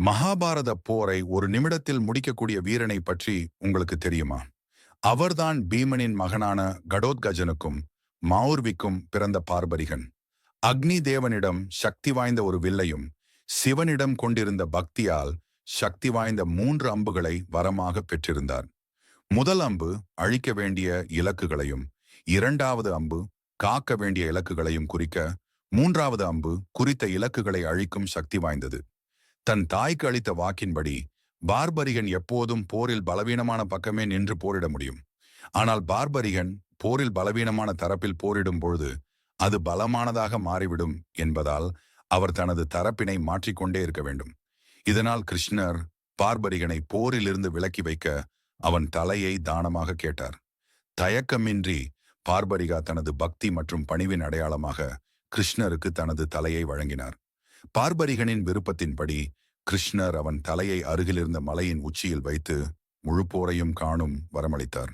மகாபாரத போரை ஒரு நிமிடத்தில் முடிக்கக்கூடிய வீரனை பற்றி உங்களுக்கு தெரியுமா? அவர்தான் பீமனின் மகனான கடோத்கஜனுக்கும் மாவுர்விக்கும் பிறந்த பார்பரிகன். அக்னி தேவனிடம் சக்தி வாய்ந்த ஒரு வில்லையும் சிவனிடம் கொண்டிருந்த பக்தியால் சக்தி வாய்ந்த 3 அம்புகளை வரமாக பெற்றிருந்தார். முதல் அம்பு அழிக்க வேண்டிய இலக்குகளையும், இரண்டாவது அம்பு காக்க வேண்டிய இலக்குகளையும் குறிக்க, மூன்றாவது அம்பு குறித்த இலக்குகளை அழிக்கும் சக்தி வாய்ந்தது. தன் தாய்க்கு அளித்த வாக்கின்படி பார்பரிகன் எப்போதும் போரில் பலவீனமான பக்கமே நின்று போரிட முடியும். ஆனால் பார்பரிகன் போரில் பலவீனமான தரப்பில் போரிடும் பொழுது அது பலமானதாக மாறிவிடும் என்பதால் அவர் தனது தரப்பினை மாற்றிக்கொண்டே இருக்க வேண்டும். இதனால் கிருஷ்ணர் பார்பரிகனை போரிலிருந்து விலக்கி வைக்க அவன் தலையை தானமாக கேட்டார். தயக்கமின்றி பார்பரிகா தனது பக்தி மற்றும் பணிவின் அடையாளமாக கிருஷ்ணருக்கு தனது தலையை வழங்கினார். பார்பரிகனின் விருப்பத்தின்படி கிருஷ்ணர் அவன் தலையை அருகிலிருந்த மலையின் உச்சியில் வைத்து முழு போரையும் காணும் வரமளித்தார்.